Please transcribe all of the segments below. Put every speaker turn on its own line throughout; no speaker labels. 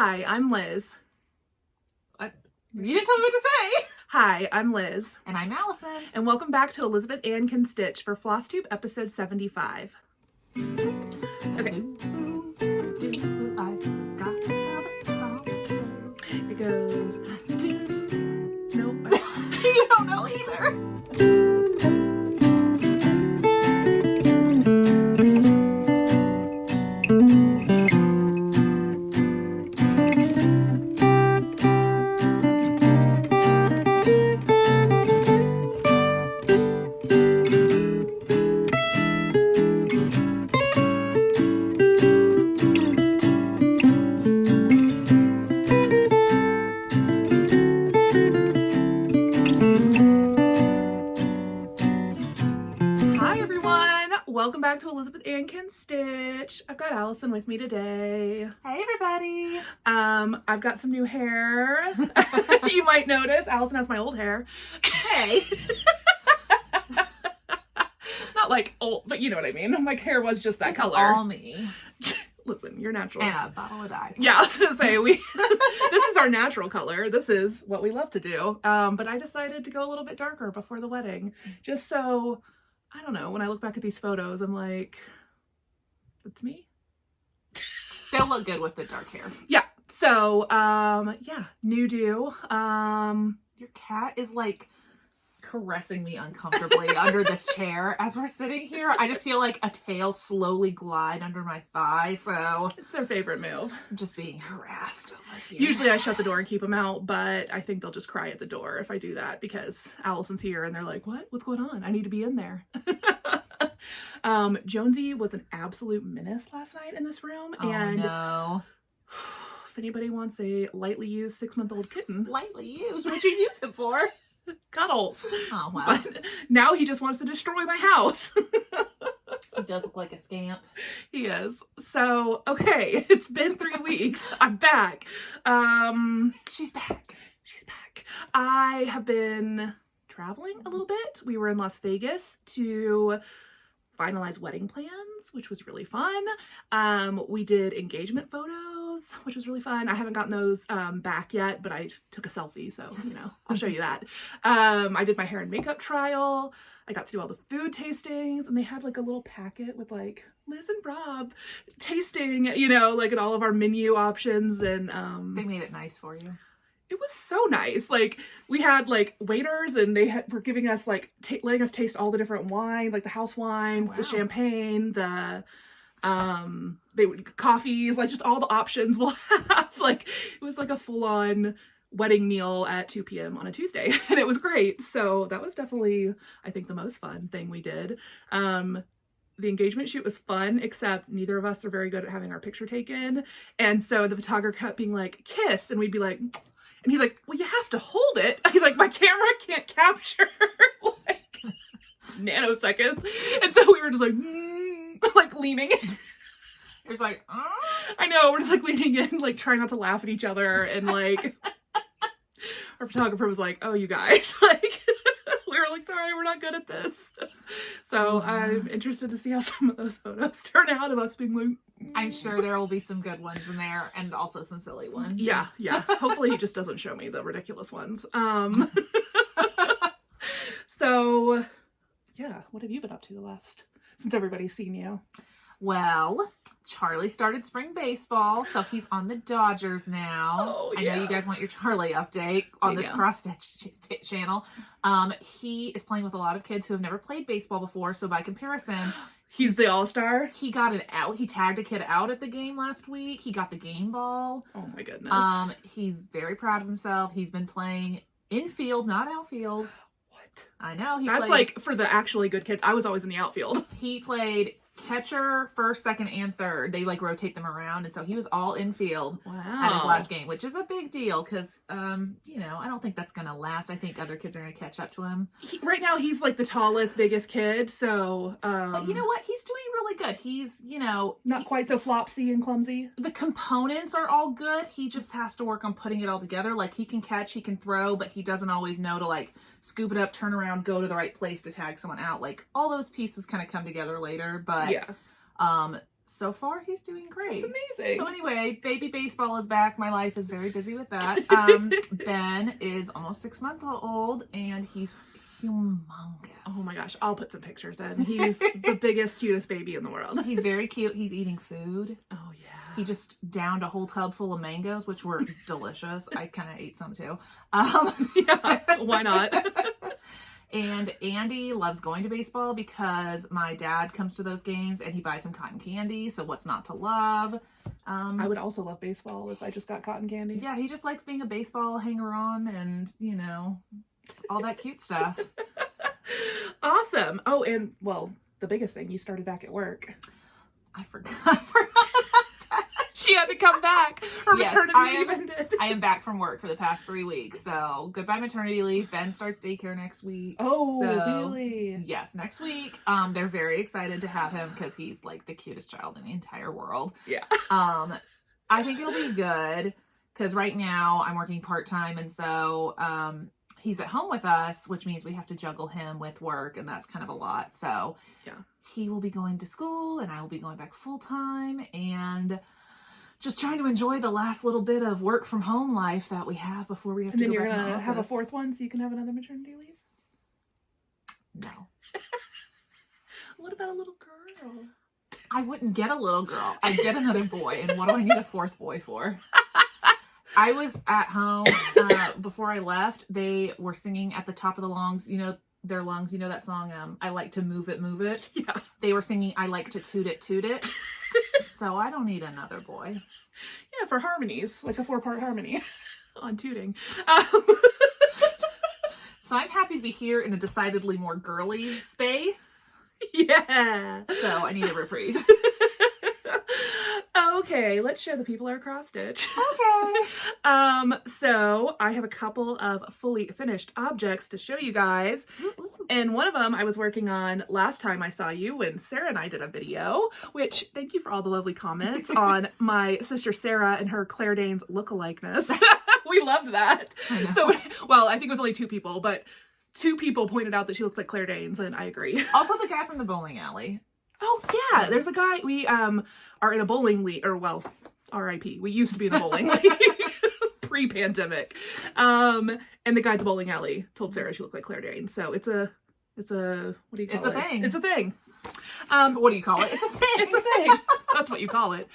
Hi, I'm Liz.
What? You didn't tell me what to say.
Hi, I'm Liz.
And I'm Allison.
And welcome back to Elizabeth Ann Can Stitch for Flosstube episode 75. Okay.
I got the song.
It goes. Nope.
You don't know either.
Welcome back to Elizabeth Ann Can Stitch. I've got Allison with me today.
Hey everybody.
I've got some new hair. You might notice Allison has my old hair.
Hey.
Not like old, but you know what I mean. My hair was just that
this
color.
Is all me.
Listen, you're natural.
And a bottle of dye.
Yeah, I was gonna say this is our natural color. This is what we love to do. But I decided to go a little bit darker before the wedding, just so. I don't know, when I look back at these photos, I'm like, that's me?
They'll look good with the dark hair.
Yeah. So, yeah, new do.
Your cat is like caressing me uncomfortably under this chair as we're sitting here. I just feel like a tail slowly glide under my thigh, so.
It's their favorite move.
I'm just being harassed over here.
Usually I shut the door and keep them out, but I think they'll just cry at the door if I do that because Allison's here and they're like, what? What's going on? I need to be in there. Jonesy was an absolute menace last night in this room.
Oh,
and
no.
If anybody wants a lightly used 6-month-old kitten.
Lightly used? What'd you use it for?
Cuddles.
Oh, wow.
But now he just wants to destroy my house.
He does look like a scamp.
He is. So, okay, it's been 3 weeks. I'm back.
She's back.
She's back. I have been traveling a little bit. We were in Las Vegas to finalize wedding plans, which was really fun. We did engagement photos, which was really fun. I haven't gotten those back yet, but I took a selfie, so, you know, I'll show you that. I did my hair and makeup trial. I got to do all the food tastings, and they had like a little packet with like Liz and Rob tasting, you know, like at all of our menu options, and
they made it nice for you.
It was so nice. Like we had like waiters, and they were giving us like letting us taste all the different wines, like the house wines,
wow.
The champagne, the coffees, like just all the options we'll have. Like it was like a full-on wedding meal at 2 p.m. on a Tuesday, and it was great. So that was definitely, I think, the most fun thing we did. The engagement shoot was fun, except neither of us are very good at having our picture taken. And so the photographer kept being like, kiss, and we'd be like, and he's like, well, you have to hold it. He's like, my camera can't capture like nanoseconds. And so we were just like, like leaning.
It was like,
I know, we're just like leaning in, like trying not to laugh at each other, and like our photographer was like, oh, you guys, like we were like, sorry, we're not good at this. So I'm interested to see how some of those photos turn out of us being like,
I'm sure there will be some good ones in there and also some silly ones.
Yeah. Hopefully he just doesn't show me the ridiculous ones. So yeah, what have you been up to since everybody's seen you?
Well, Charlie started spring baseball, so he's on the Dodgers now.
Oh, yeah.
I know you guys want your Charlie update on this cross-stitch channel. He is playing with a lot of kids who have never played baseball before, so by comparison...
He's the all-star?
He got it out. He tagged a kid out at the game last week. He got the game ball.
Oh my goodness.
He's very proud of himself. He's been playing infield, not outfield.
What?
I know.
That's like for the actually good kids. I was always in the outfield.
He played catcher, first, second, and third. They like rotate them around, and so he was all infield at his last game, which is a big deal because, you know, I don't think that's gonna last. I think other kids are gonna catch up to him.
Right now, he's like the tallest, biggest kid, so.
But you know what? He's doing really good. He's, you know,
not quite so flopsy and clumsy.
The components are all good. He just has to work on putting it all together. Like he can catch, he can throw, but he doesn't always know to like scoop it up, turn around, go to the right place to tag someone out. Like all those pieces kind of come together later, but
yeah.
so far he's doing great.
That's amazing.
So anyway, baby baseball is back. My life is very busy with that. Ben is almost 6 months old and he's humongous.
Oh my gosh, I'll put some pictures in. He's the biggest, cutest baby in the world.
He's very cute. He's eating food.
Oh yeah.
He just downed a whole tub full of mangoes, which were delicious. I kind of ate some too.
Yeah, why not?
And Andy loves going to baseball because my dad comes to those games and he buys him cotton candy. So what's not to love?
I would also love baseball if I just got cotton candy.
Yeah, he just likes being a baseball hanger-on and, you know, all that cute stuff.
Awesome. Oh, and well, the biggest thing, you started back at work.
I forgot.
She had to come back. Her maternity leave ended.
I am back from work for the past 3 weeks. So goodbye maternity leave. Ben starts daycare next week.
Oh,
so,
really?
Yes, next week. They're very excited to have him because he's like the cutest child in the entire world.
Yeah.
I think it'll be good because right now I'm working part-time and so he's at home with us, which means we have to juggle him with work and that's kind of a lot. So
yeah,
he will be going to school and I will be going back full-time and just trying to enjoy the last little bit of work from home life that we have before we have to go back.
And then you're going to have a fourth one so you can have another maternity leave?
No.
What about a little girl?
I wouldn't get a little girl. I'd get another boy. And what do I need a fourth boy for? I was at home before I left. They were singing at the top of the lungs. You know, their lungs. You know that song, I like to move it, move it.
Yeah.
They were singing, I like to toot it, toot it. So I don't need another boy.
Yeah, for harmonies, like a 4-part harmony on tooting.
So I'm happy to be here in a decidedly more girly space.
Yeah.
So I need a reprieve.
Okay, let's show the people our cross stitch.
Okay.
So I have a couple of fully finished objects to show you guys. And one of them I was working on last time I saw you when Sarah and I did a video, which thank you for all the lovely comments on my sister Sarah and her Claire Danes look-alikeness. We loved that. So, well, I think it was only 2 people, but 2 people pointed out that she looks like Claire Danes, and I agree.
Also the guy from the bowling alley.
Oh yeah, there's a guy, we are in a bowling league, or well, RIP, we used to be in the bowling league pre-pandemic. And the guy at the bowling alley told Sarah she looked like Claire Danes. So it's a what do you call it?
It's a thing.
It's a thing.
What do you call it? It's a thing.
It's a thing. That's what you call it.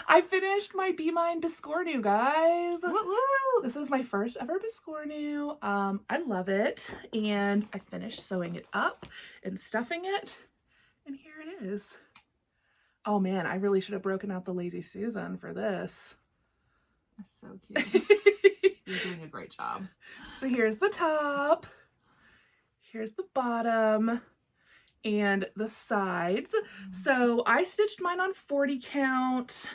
I finished my Be Mine Biscornu, guys.
Woo-woo.
This is my first ever Biscornu. I love it. And I finished sewing it up and stuffing it. And here it is. Oh man, I really should have broken out the Lazy Susan for this.
That's so cute. You're doing a great job.
So here's the top. Here's the bottom. And the sides. So I stitched mine on 40 count.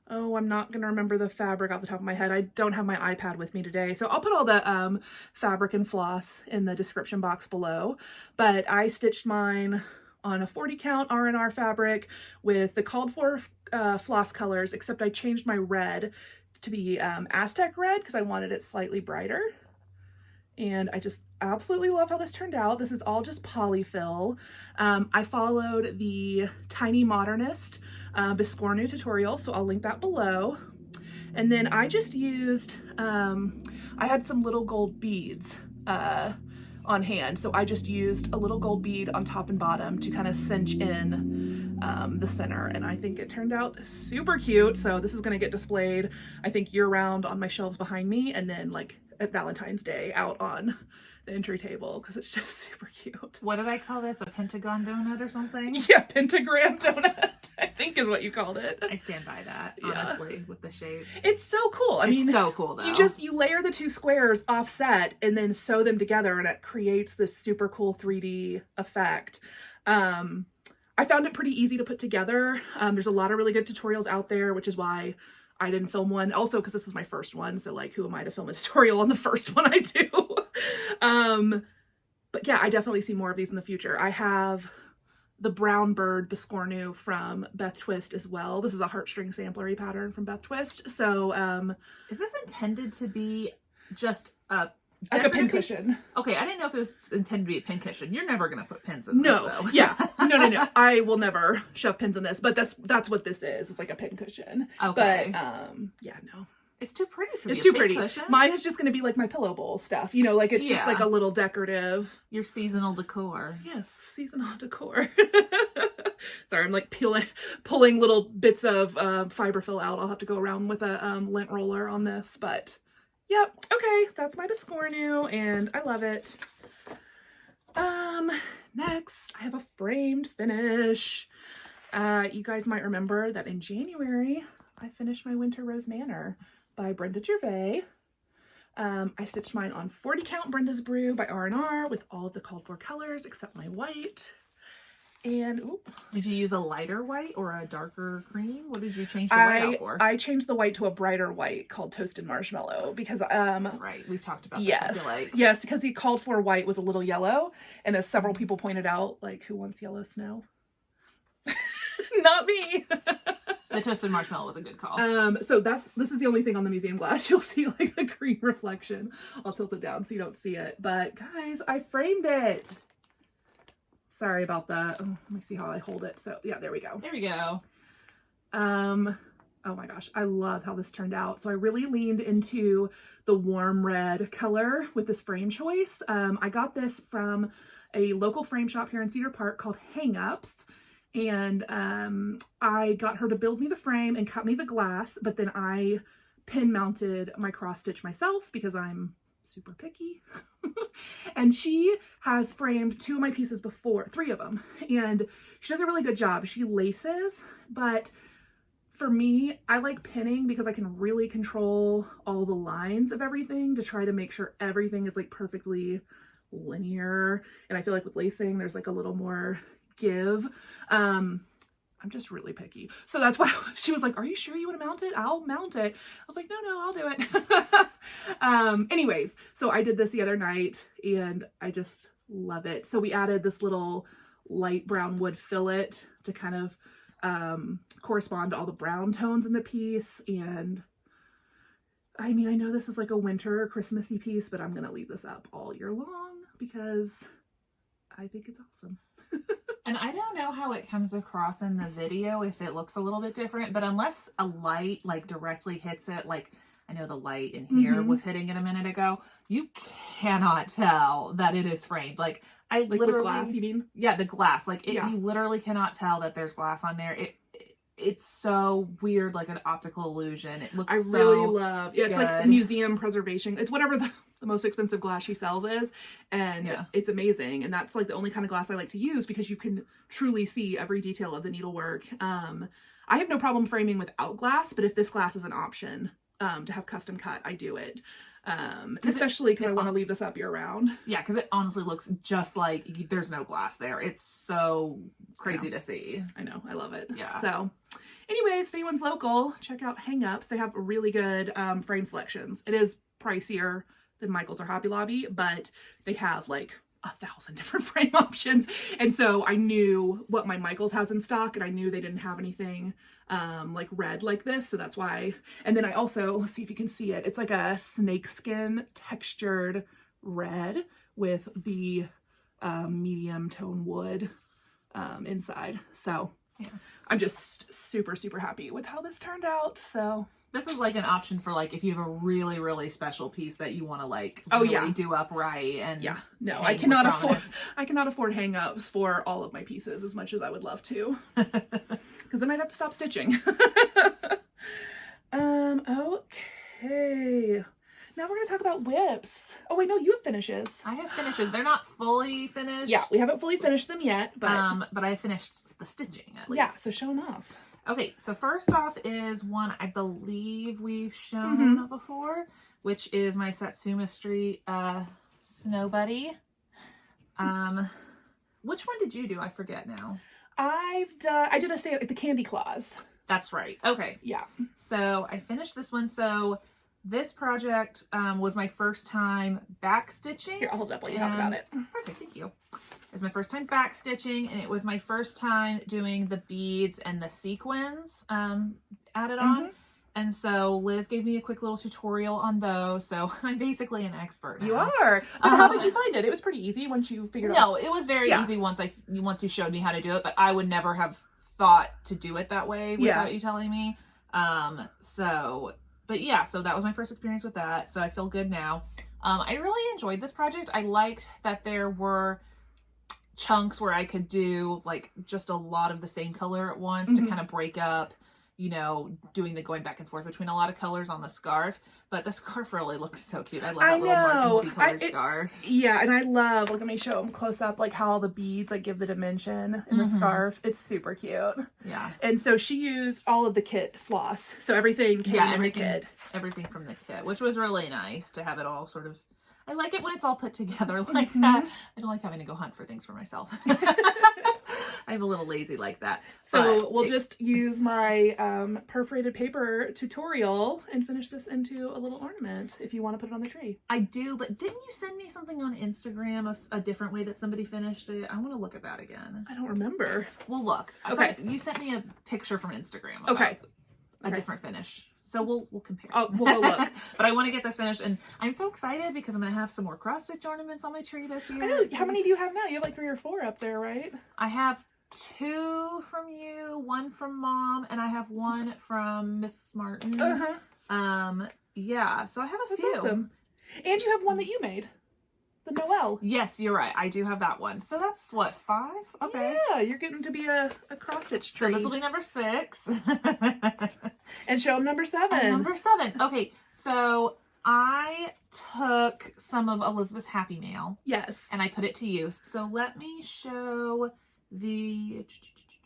Oh, I'm not going to remember the fabric off the top of my head. I don't have my iPad with me today. So I'll put all the fabric and floss in the description box below. But I stitched mine on a 40 count R&R fabric with the called for floss colors, except I changed my red to be Aztec red because I wanted it slightly brighter. And I just absolutely love how this turned out. This is all just polyfill. I followed the Tiny Modernist Biscornu tutorial, so I'll link that below. And then I just used, I had some little gold beads on hand. So I just used a little gold bead on top and bottom to kind of cinch in the center. And I think it turned out super cute. So this is gonna get displayed, I think, year round on my shelves behind me. And then like at Valentine's Day out on the entry table because it's just super cute.
What did I call this? A pentagon donut or something?
Yeah, pentagram donut, I think is what you called it.
I stand by that, honestly, with the shape.
It's so cool. I mean,
so cool though.
You layer the 2 squares offset and then sew them together and it creates this super cool 3D effect. I found it pretty easy to put together. There's a lot of really good tutorials out there, which is why I didn't film one. Also, because this is my first one, so like, who am I to film a tutorial on the first one I do? But yeah, I definitely see more of these in the future. I have the Brown Bird Biscornu from Beth Twist as well. This is a Heartstring Samplery pattern from Beth Twist. So,
is this intended to be just a
like a pin cushion.
Okay, I didn't know if it was intended to be a pin cushion. You're never going to put pins in this, though.
Yeah. No. I will never shove pins in this, but that's what this is. It's like a pin cushion.
Okay.
But, yeah, no.
It's too pretty for me.
It's too pretty. Cushion. Mine is just going to be like my pillow bowl stuff. You know, like it's just like a little decorative.
Your seasonal decor.
Yes, seasonal decor. Sorry, I'm like pulling little bits of fiberfill out. I'll have to go around with a lint roller on this, but yep. Okay, that's my Biscornu, and I love it. Next, I have a framed finish. You guys might remember that in January, I finished my Winter Rose Manor by Brenda Gervais. I stitched mine on 40 count Brenda's Brew by R&R with all of the called for colors except my white. And
did you use a lighter white or a darker cream? What did you change the white out for?
I changed the white to a brighter white called Toasted Marshmallow because
that's right. We've talked about this, I feel like.
Yes, because the called for white was a little yellow, and as several people pointed out, like, who wants yellow snow? Not me.
The Toasted Marshmallow was a good call.
So this is the only thing on the museum glass. You'll see like the green reflection. I'll tilt it down so you don't see it. But guys, I framed it. Sorry about that. Oh, let me see how I hold it. So yeah, there we go.
There we go.
Oh my gosh, I love how this turned out. So I really leaned into the warm red color with this frame choice. I got this from a local frame shop here in Cedar Park called Hang Ups. And I got her to build me the frame and cut me the glass, but then I pin mounted my cross stitch myself because I'm super picky. And she has framed 2 of my pieces before, 3 of them, and she does a really good job. She laces, but for me, I like pinning because I can really control all the lines of everything to try to make sure everything is like perfectly linear. And I feel like with lacing, there's like a little more give. I'm just really picky. So that's why she was like, are you sure you want to mount it? I'll mount it. I was like, no, I'll do it. Anyways, so I did this the other night and I just love it. So we added this little light brown wood fillet to kind of correspond to all the brown tones in the piece. And I mean, I know this is like a winter Christmassy piece, but I'm going to leave this up all year long because I think it's awesome.
And I don't know how it comes across in the video, if it looks a little bit different, but unless a light like directly hits it, like I know the light in here was hitting it a minute ago, you cannot tell that it is framed. Like I like literally,
with glass, you mean?
Yeah, the glass. Like it, you literally cannot tell that there's glass on there. It's so weird, like an optical illusion. It looks so
really love. Yeah, it's good. Like museum preservation. It's whatever the most expensive glass she sells is, and it's amazing. And that's like the only kind of glass I like to use because you can truly see every detail of the needlework. I have no problem framing without glass, but if this glass is an option to have custom cut, I do it. Especially because I want to leave this up year round.
Yeah, because it honestly looks just like there's no glass there. It's so crazy to see.
I know. I love it.
Yeah.
So anyways, if anyone's local, check out Hang Ups. They have really good frame selections. It is pricier than Michael's or Hobby Lobby, but they have like 1,000 different frame options. And so I knew what my Michael's has in stock, and I knew they didn't have anything like red like this. So that's why. And then I also, let's see if you can see it. It's like a snakeskin textured red with the medium tone wood inside. So I'm just super, super happy with how this turned out. So
this is like an option for like if you have a really, really special piece that you want to like really do up right. And
no, I cannot afford Hang Ups for all of my pieces as much as I would love to, because then I'd have to stop stitching. Okay, now we're gonna talk about whips. Oh wait, no, you have finishes.
I have finishes. They're not fully finished.
Yeah, we haven't fully finished them yet, but
I finished the stitching at least.
Yeah, so show them off.
Okay, so first off is one I believe we've shown before, which is my Satsuma Street Snow Buddy. Which one did you do? I forget now.
I did the Candy Claws.
That's right. Okay.
Yeah.
So I finished this one. So this project was my first time back stitching.
Here, I'll hold it up while you talk about it.
Perfect, thank you. It was my first time back stitching, and it was my first time doing the beads and the sequins added on. And so Liz gave me a quick little tutorial on those. So I'm basically an expert now.
You are. But how did you find it? It was pretty easy once you figured out.
No, it was very easy once you showed me how to do it, but I would never have thought to do it that way without you telling me. But yeah, so that was my first experience with that. So I feel good now. I really enjoyed this project. I liked that there were chunks where I could do like just a lot of the same color at once to kind of break up, you know, doing the going back and forth between a lot of colors on the scarf. But the scarf really looks so cute. I love that little multicolored scarf.
Yeah, and I love, like, let me show them close up, like how the beads like give the dimension in the scarf. It's super cute.
Yeah.
And so she used all of the kit floss. So everything came in the kit.
Everything from the kit, which was really nice to have it all sort of. I like it when it's all put together like that. I don't like having to go hunt for things for myself. I'm a little lazy like that.
So we'll just use my perforated paper tutorial and finish this into a little ornament if you want to put it on the tree.
I do, but didn't you send me something on Instagram, a different way that somebody finished it? I want to look at that again.
I don't remember.
Well, look.
Okay.
So you sent me a picture from Instagram about a different finish. So we'll compare.
Oh, we'll go look.
But I want to get this finished, and I'm so excited because I'm going to have some more cross-stitch ornaments on my tree this year.
I know. How many do you have now? You have like 3 or 4 up there, right?
I have 2 from you, 1 from Mom, and I have 1 from Miss Martin. Yeah, so I have a few.
Awesome. And you have one that you made. The Noel.
Yes, you're right. I do have that one. So that's what, 5? Okay.
Yeah, you're getting to be a cross-stitch tree.
So this will be number 6.
And show them number 7.
And number 7. Okay, so I took some of Elizabeth's Happy Mail.
Yes.
And I put it to use. So let me show the...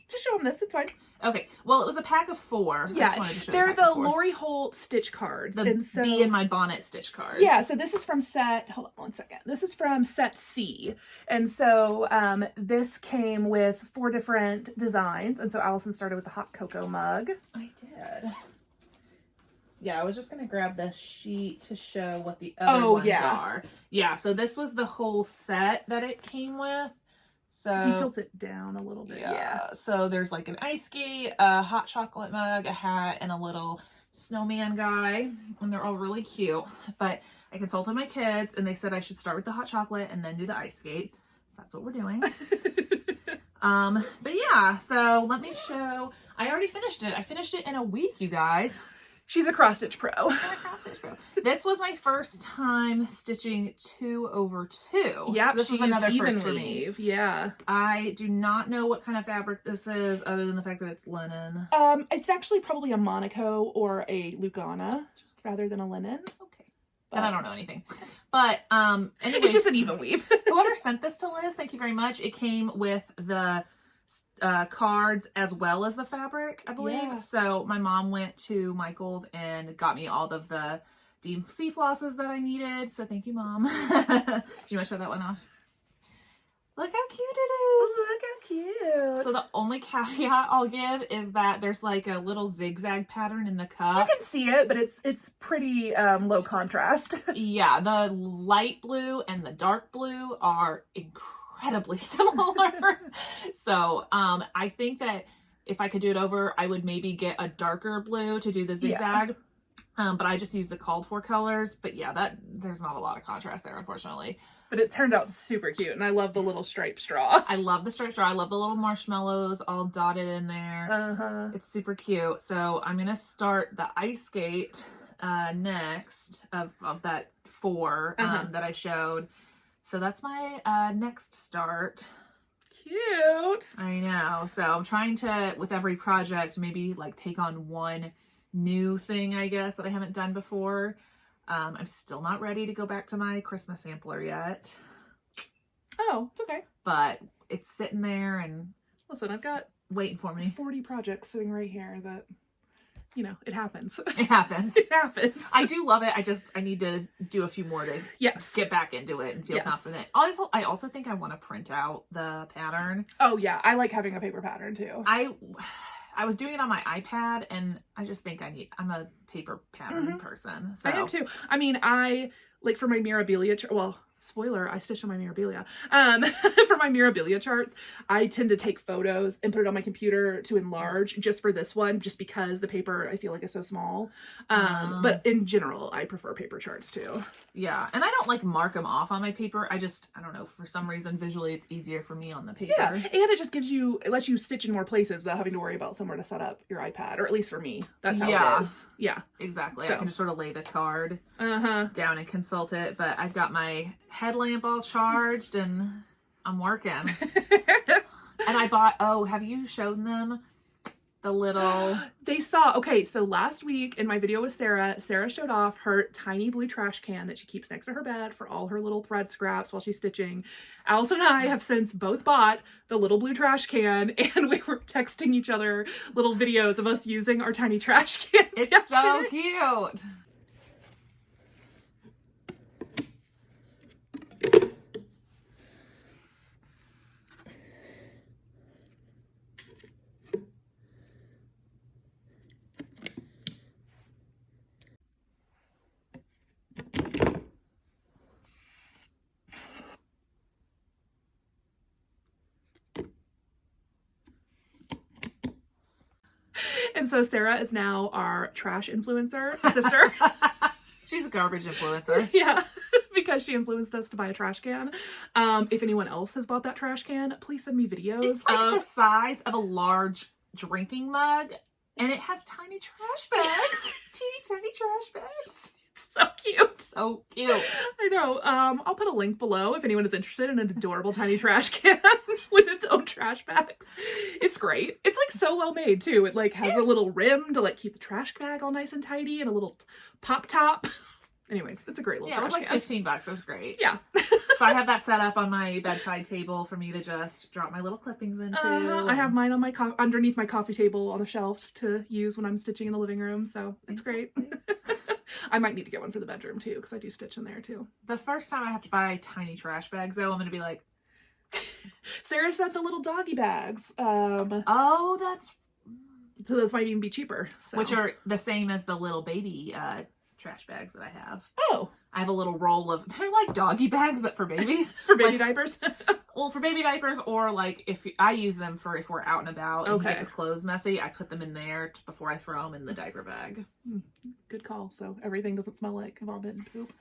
Just show them this. It's fine.
Okay. Well, it was a pack of 4.
Yeah. They're the Lori Holt stitch cards.
The Bee in My Bonnet stitch cards.
Yeah. So this is from set... Hold on one second. This is from set C. And so this came with 4 different designs. And so Allison started with the hot cocoa mug.
I did. Yeah, I was just going to grab the sheet to show what the other ones are. Yeah. So this was the whole set that it came with. So
you tilt it down a little bit. Yeah.
So there's like an ice skate, a hot chocolate mug, a hat, and a little snowman guy. And they're all really cute. But I consulted my kids and they said I should start with the hot chocolate and then do the ice skate. So that's what we're doing. But yeah, so let me show. I already finished it. I finished it in a week, you guys.
She's a cross-stitch pro.
I'm a cross-stitch pro. This was my first time stitching 2/2.
Yeah,
so this was another first for me.
Weave. Yeah.
I do not know what kind of fabric this is, other than the fact that it's linen.
It's actually probably a Monaco or a Lugana, rather than a linen.
Okay. Then I don't know anything. But anyway,
it's just an even weave.
Whoever sent this to Liz, thank you very much. It came with the cards as well as the fabric, I believe. Yeah. So my mom went to Michael's and got me all of the DMC flosses that I needed. So thank you, Mom. Do you want to show that one off? Look how cute it is.
Look how cute.
So the only caveat I'll give is that there's like a little zigzag pattern in the cup.
You can see it, but it's pretty low contrast.
Yeah, the light blue and the dark blue are incredibly similar. So I think that if I could do it over, I would maybe get a darker blue to do the zigzag. But I just used the called for colors. But yeah, there's not a lot of contrast there, unfortunately.
But it turned out super cute, and I love the little striped straw.
I love the striped straw. I love the little marshmallows all dotted in there. It's super cute. So I'm gonna start the ice skate next of that 4 that I showed. So that's my next start.
Cute.
I know. So I'm trying to, with every project, maybe like take on one new thing, I guess, that I haven't done before. I'm still not ready to go back to my Christmas sampler yet.
Oh, it's okay.
But it's sitting there and
listen, I've got
waiting for me.
40 projects sitting right here that, you know, it happens.
It happens.
It happens.
I do love it. I need to do a few more to get back into it and feel confident. I also think I want to print out the pattern.
Oh yeah, I like having a paper pattern too.
I was doing it on my iPad, and I just think I'm a paper pattern person. So.
I am too. I mean, I, like for my Mirabilia, well, spoiler, I stitched on my Mirabilia. For my Mirabilia charts, I tend to take photos and put it on my computer to enlarge just for this one, just because the paper I feel like is so small. But in general, I prefer paper charts too.
Yeah, and I don't like mark them off on my paper. I don't know, for some reason visually it's easier for me on the paper.
Yeah, and it lets you stitch in more places without having to worry about somewhere to set up your iPad, or at least for me, that's how it is. Yeah,
exactly.
So.
I can just sort of lay the card down and consult it, but I've got my headlamp all charged and I'm working. And I bought, have you shown them the little...
They saw, okay, so last week in my video with Sarah showed off her tiny blue trash can that she keeps next to her bed for all her little thread scraps while she's stitching. Allison and I have since both bought the little blue trash can, and we were texting each other little videos of us using our tiny trash cans.
It's so cute.
And so Sarah is now our trash influencer sister.
She's a garbage influencer.
Yeah, because she influenced us to buy a trash can. If anyone else has bought that trash can, please send me videos.
It's like the size of a large drinking mug, and it has tiny trash bags. Teeny tiny trash bags.
It's so cute.
So cute.
I know. I'll put a link below if anyone is interested in an adorable tiny trash can with its own trash bags. It's great. It's like so well made too. It like has a little rim to like keep the trash bag all nice and tidy, and a little pop top. Anyways, it's a great little trash can.
It was like $15. It was great.
Yeah.
So I have that set up on my bedside table for me to just drop my little clippings into.
I have mine on my underneath my coffee table on a shelf to use when I'm stitching in the living room. So it's great. I might need to get one for the bedroom too, because I do stitch in there too.
The first time I have to buy tiny trash bags though, I'm going to be like...
Sarah sent the little doggy bags.
Oh, that's...
So those might even be cheaper. So.
Which are the same as the little baby trash bags that I have.
Oh.
I have a little roll of... They're like doggy bags, but for babies.
For baby diapers?
Well, for baby diapers, or like if I use them for if we're out and about and he gets his clothes messy, I put them in there before I throw them in the diaper bag.
Good call. So everything doesn't smell like vomit and poop.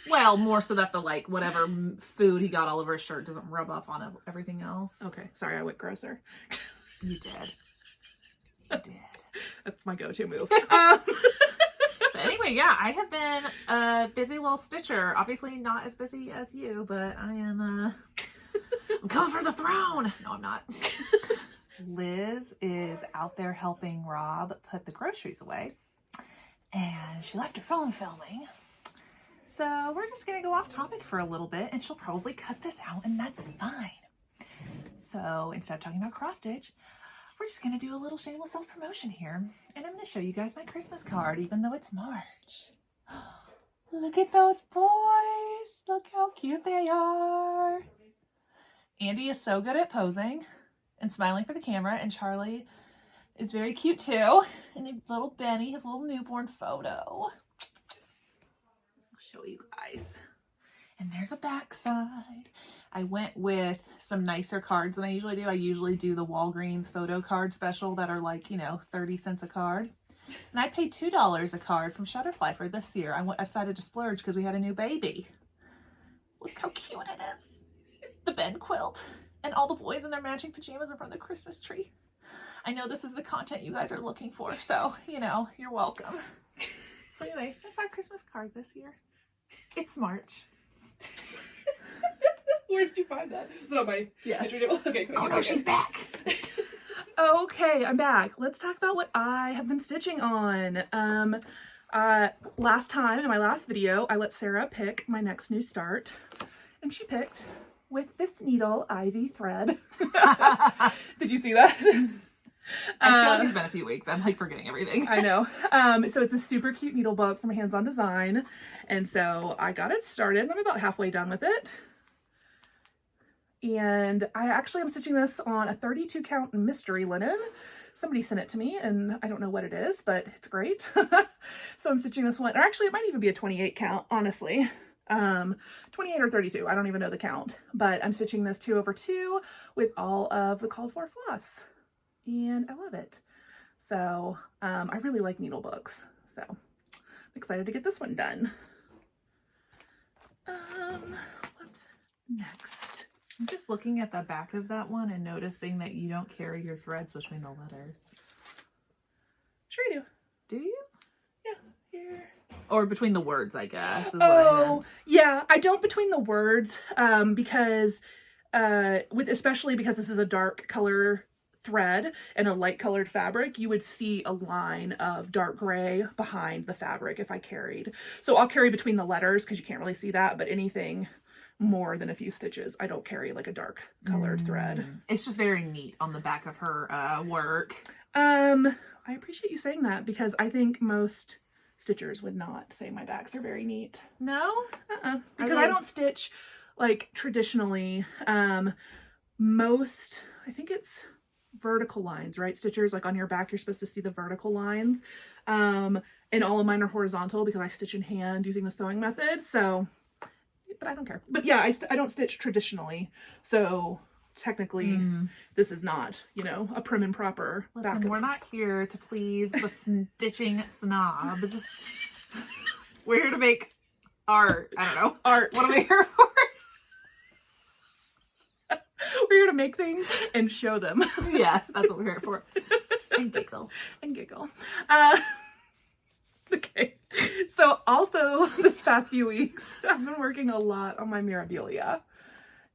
Well, more so that the like whatever food he got all over his shirt doesn't rub off on everything else.
Okay. Sorry, I went grosser.
You did. You did.
That's my go-to move.
But anyway, yeah, I have been a busy little stitcher. Obviously not as busy as you, but I am I'm coming for the throne. No, I'm not. Liz is out there helping Rob put the groceries away, and she left her phone filming. So we're just gonna go off topic for a little bit, and she'll probably cut this out, and that's fine. So instead of talking about cross stitch, we're just going to do a little shameless self-promotion here. And I'm going to show you guys my Christmas card, even though it's March. Look at those boys. Look how cute they are. Andy is so good at posing and smiling for the camera. And Charlie is very cute too. And little Benny, his little newborn photo. I'll show you guys. And there's a backside. I went with some nicer cards than I usually do. I usually do the Walgreens photo card special that are like, 30 cents a card. And I paid $2 a card from Shutterfly for this year. I decided to splurge because we had a new baby. Look how cute it is. The bed quilt. And all the boys in their matching pajamas in front of the Christmas tree. I know this is the content you guys are looking for, so, you're welcome. So anyway, that's our Christmas card this year. It's March.
Where did you find that? Is it on my...
Yes.
Okay.
Oh no, she's back.
Okay, I'm back. Let's talk about what I have been stitching on. Last time, in my last video, I let Sarah pick my next new start. And she picked with this needle Ivy thread. Did you see that?
I feel like it's been a few weeks. I'm like forgetting everything.
I know. So it's a super cute needle book from Hands On Design. And so I got it started. I'm about halfway done with it. And I actually am stitching this on a 32 count mystery linen. Somebody sent it to me and I don't know what it is, but it's great. So I'm stitching this one, or actually it might even be a 28 count, honestly. 28 or 32. I don't even know the count, but I'm stitching this 2/2 with all of the called for floss, and I love it. So I really like needle books, so I'm excited to get this one done. What's next?
I'm just looking at the back of that one and noticing that you don't carry your threads between the letters.
Sure I do.
Do you?
Yeah, here.
Or between the words, I guess, is what I meant.
Yeah, I don't between the words, because especially because this is a dark color thread and a light colored fabric, you would see a line of dark gray behind the fabric if I carried. So I'll carry between the letters because you can't really see that, but anything more than a few stitches, I don't carry like a dark colored thread.
It's just very neat on the back of her work.
I appreciate you saying that because I think most stitchers would not say my backs are very neat.
No?
Because I don't stitch like traditionally. Most, I think it's vertical lines, right? Stitchers, like on your back, you're supposed to see the vertical lines. And all of mine are horizontal because I stitch in hand using the sewing method. So, but I don't care. But yeah, I don't stitch traditionally. So technically this is not, you know, a prim and proper.
Listen, we're not here to please the stitching snobs. We're here to make art. I don't know.
Art.
What are we here for?
We're here to make things and show them.
Yes, that's what we're here for. And giggle.
And giggle. Okay. So also this past few weeks, I've been working a lot on my Mirabilia.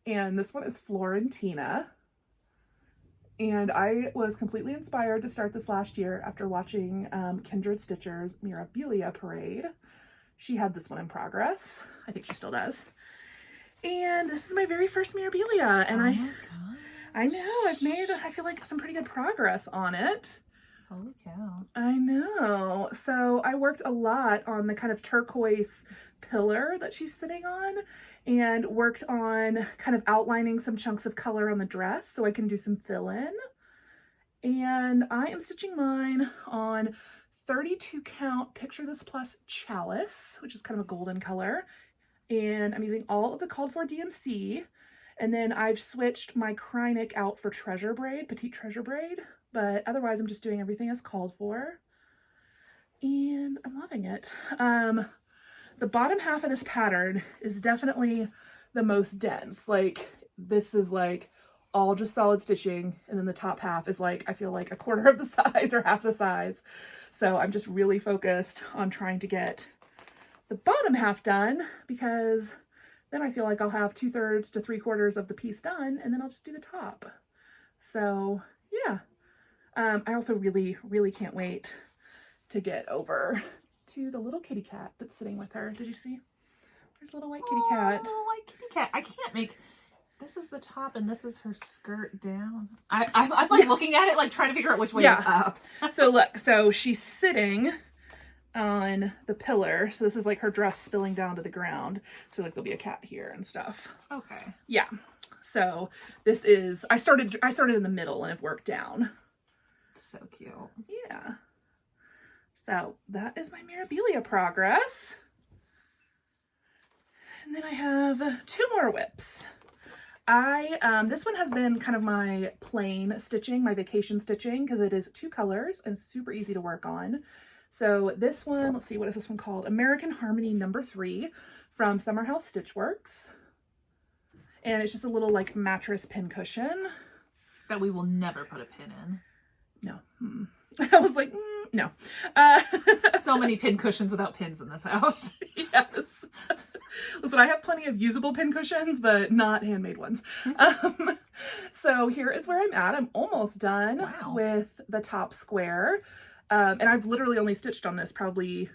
And this one is Florentina. And I was completely inspired to start this last year after watching Kindred Stitcher's Mirabilia parade. She had this one in progress. I think she still does. And this is my very first Mirabilia. And I know, I've made, I feel like, some pretty good progress on it.
Holy cow.
I know. So I worked a lot on the kind of turquoise pillar that she's sitting on and worked on kind of outlining some chunks of color on the dress so I can do some fill-in. And I am stitching mine on 32 count Picture This Plus Chalice, which is kind of a golden color. And I'm using all of the called for DMC. And then I've switched my Krynic out for treasure braid, petite treasure braid. But otherwise I'm just doing everything as called for. And I'm loving it. The bottom half of this pattern is definitely the most dense. Like, this is like all just solid stitching. And then the top half is like, I feel like a quarter of the size or half the size. So I'm just really focused on trying to get the bottom half done, because then I feel like I'll have 2/3 to 3/4 of the piece done, and then I'll just do the top. So yeah. I also really, really can't wait to get over to the little kitty cat that's sitting with her. Did you see? There's a little white kitty cat.
Little white kitty cat. I can't make, this is the top and this is her skirt down. I'm like looking at it, like trying to figure out which way is up.
So look, so she's sitting on the pillar. So this is like her dress spilling down to the ground. So like there'll be a cat here and stuff.
Okay.
Yeah. So this is, I started in the middle and have worked down.
So cute.
Yeah. So that is my Mirabilia progress. And then I have 2 more whips. This one has been kind of my plain stitching, my vacation stitching, because it is 2 colors and super easy to work on. So this one, let's see, what is this one called? American Harmony number 3 from Summer House Stitchworks. And it's just a little like mattress pin cushion.
That we will never put a pin in.
No. I was like, no.
So many pin cushions without pins in this house.
Yes. Listen, I have plenty of usable pin cushions, but not handmade ones. So here is where I'm at. I'm almost done with the top square. And I've literally only stitched on this probably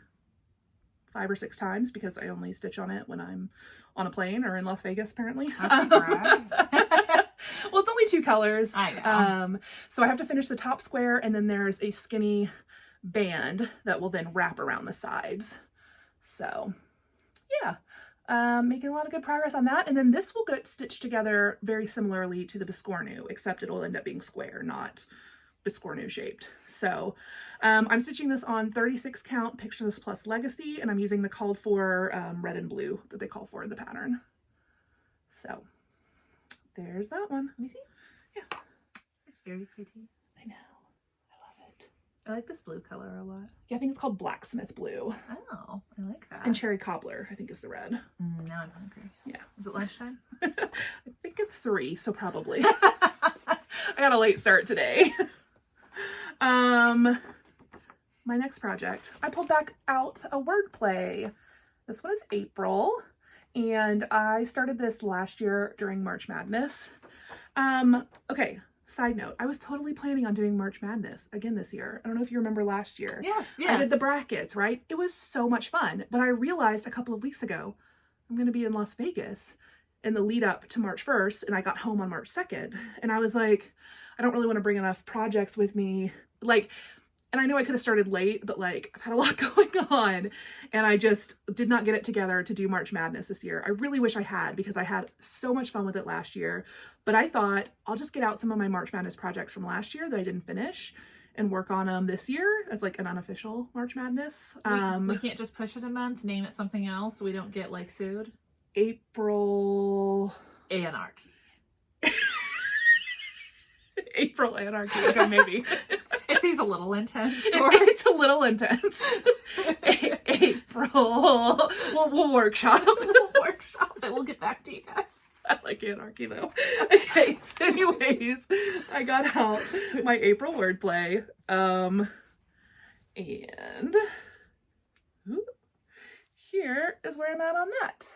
5 or 6 times because I only stitch on it when I'm on a plane or in Las Vegas, apparently. Well, it's only 2 colors.
I know.
So I have to finish the top square, and then there's a skinny band that will then wrap around the sides. So yeah, making a lot of good progress on that. And then this will get stitched together very similarly to the Biscornu, except it will end up being square, not Biscornu shaped. So I'm stitching this on 36 count Picture This Plus Legacy, and I'm using the called for red and blue that they call for in the pattern. So there's that one.
Let me see.
Yeah.
It's very pretty.
I know. I love it.
I like this blue color a lot.
Yeah, I think it's called Blacksmith Blue.
Oh, I like that.
And Cherry Cobbler, I think, is the red.
Now I'm hungry.
Yeah.
Is it lunchtime?
I think it's 3, so probably. I got a late start today. My next project, I pulled back out a Wordplay. This one is April, and I started this last year during March Madness. Okay, side note, I was totally planning on doing March Madness again this year. I don't know if you remember last year.
Yes.
I did the brackets, right? It was so much fun, but I realized a couple of weeks ago, I'm going to be in Las Vegas in the lead up to March 1st, and I got home on March 2nd, and I was like, I don't really want to bring enough projects with me. Like, and I know I could have started late, but like, I've had a lot going on, and I just did not get it together to do March Madness this year. I really wish I had, because I had so much fun with it last year, but I thought I'll just get out some of my March Madness projects from last year that I didn't finish and work on them this year as like an unofficial March Madness.
We can't just push it a month, name it something else so we don't get like sued.
April
Anarchy.
April Anarchy. Okay, maybe.
It seems a little intense.
It's a little intense. April. We'll workshop.
We'll workshop it. We'll get back to you guys.
I like Anarchy though. Okay, so anyways, I got out my April Wordplay. And here is where I'm at on that.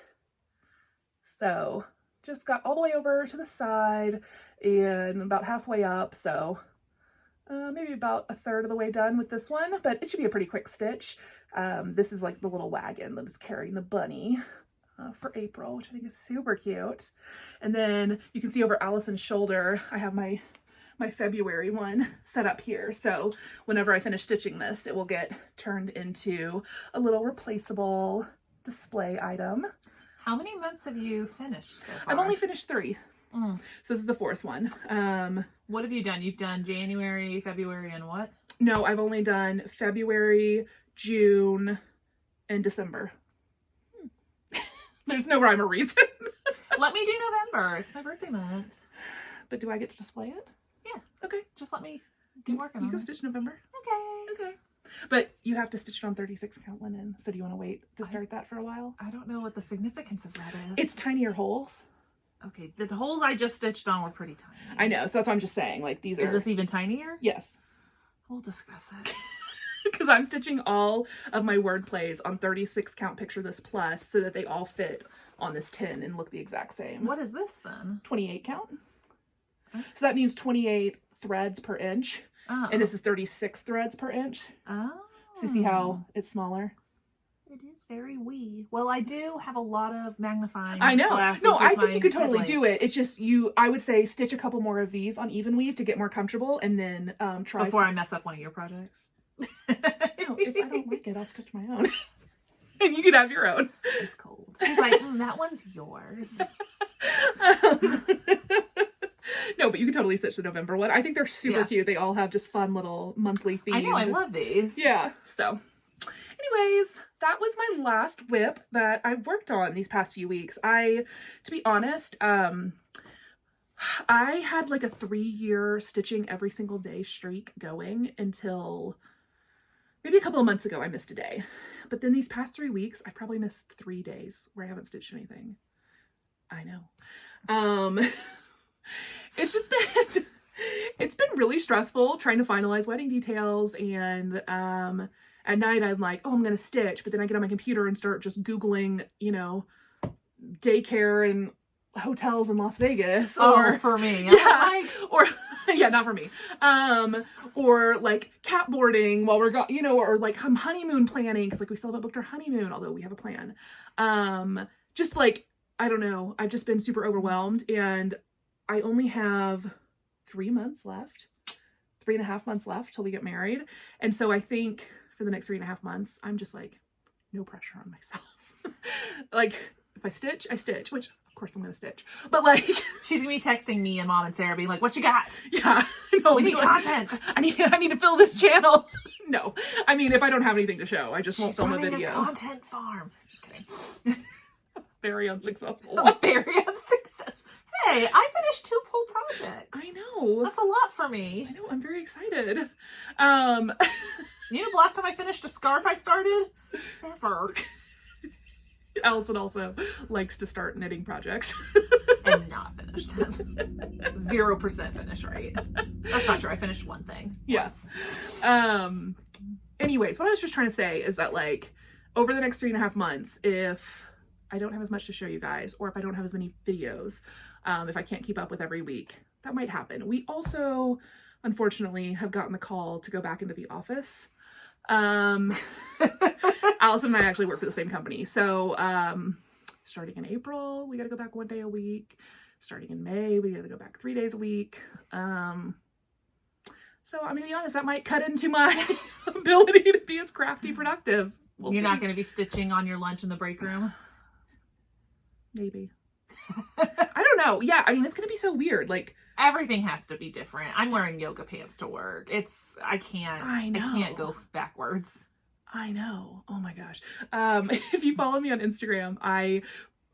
So just got all the way over to the side and about halfway up. So maybe about a third of the way done with this one, but it should be a pretty quick stitch. This is like the little wagon that is carrying the bunny for April, which I think is super cute. And then you can see over Allison's shoulder, I have my February one set up here. So whenever I finish stitching this, it will get turned into a little replaceable display item.
How many months have you finished so far?
I've only finished 3. So this is the 4th one.
What have you done? You've done January, February, and what?
No, I've only done February, June, and December. There's no rhyme or reason.
Let me do November. It's my birthday month.
But do I get to display it?
Yeah.
Okay.
Just let me keep working on it.
You can stitch November.
Okay.
Okay. But you have to stitch it on 36 count linen. So do you want to wait to start that for a while?
I don't know what the significance of that is.
It's tinier holes.
Okay. The holes I just stitched on were pretty tiny.
I know. So that's what I'm just saying. Like these are...
Is this even tinier?
Yes.
We'll discuss it.
Because I'm stitching all of my Wordplays on 36 count Picture This Plus so that they all fit on this tin and look the exact same.
What is this then?
28 count.
Okay.
So that means 28 threads per inch.
Oh.
And this is 36 threads per inch.
Oh.
So you see how it's smaller?
It is very wee. Well, I do have a lot of magnifying
I know.
glasses.
No, I think
my
you could totally
headlight.
do it. It's just I would say stitch a couple more of these on even weave to get more comfortable, and then try
before I mess up one of your projects.
No, if I don't like it, I'll stitch my own. And you can have your own.
It's cold. She's like, that one's yours.
No, but you can totally stitch the November one. I think they're super cute. They all have just fun little monthly themes.
I know, I love these.
Yeah. So anyways, that was my last whip that I've worked on these past few weeks. To be honest, I had like a 3-year stitching every single day streak going until maybe a couple of months ago. I missed a day. But then these past 3 weeks, I probably missed 3 days where I haven't stitched anything. I know. It's just been, it's been really stressful trying to finalize wedding details, and at night I'm like, oh, I'm going to stitch, but then I get on my computer and start just Googling, daycare and hotels in Las Vegas.
Or for me.
Yeah. Or, yeah, not for me. Or like cat boarding while we're or like honeymoon planning, because like we still haven't booked our honeymoon, although we have a plan. Just like, I don't know. I've just been super overwhelmed, and I only have 3 months left, 3.5 months left till we get married. And so I think for the next 3.5 months, I'm just like, no pressure on myself. Like if I stitch, I stitch, which of course I'm going to stitch. But like...
She's going to be texting me and Mom and Sarah being like, what you got?
Yeah. No,
we need content.
I need to fill this channel. No. I mean, if I don't have anything to show, I just won't film a video.
She's running a content farm. Just kidding.
Very unsuccessful.
Very unsuccessful. Hey, I finished 2 pool projects.
I know.
That's a lot for me.
I know. I'm very excited.
You know the last time I finished a scarf I started? Never.
Allison also likes to start knitting projects.
And not finish them. 0% finish rate. That's not true. I finished one thing.
Yes. Anyways, what I was just trying to say is that like over the next 3.5 months, if I don't have as much to show you guys, or if I don't have as many videos, if I can't keep up with every week, that might happen. We also, unfortunately, have gotten the call to go back into the office. Allison and I actually work for the same company. So, starting in April, we got to go back 1 day a week. Starting in May, we got to go back 3 days a week. So I'm going to be honest, that might cut into my ability to be as crafty productive.
You're not going to be stitching on your lunch in the break room?
Maybe. I don't know. Yeah, I mean, it's going to be so weird. Like,
everything has to be different. I'm wearing yoga pants to work. I can't go backwards.
I know. Oh my gosh. If you follow me on Instagram, I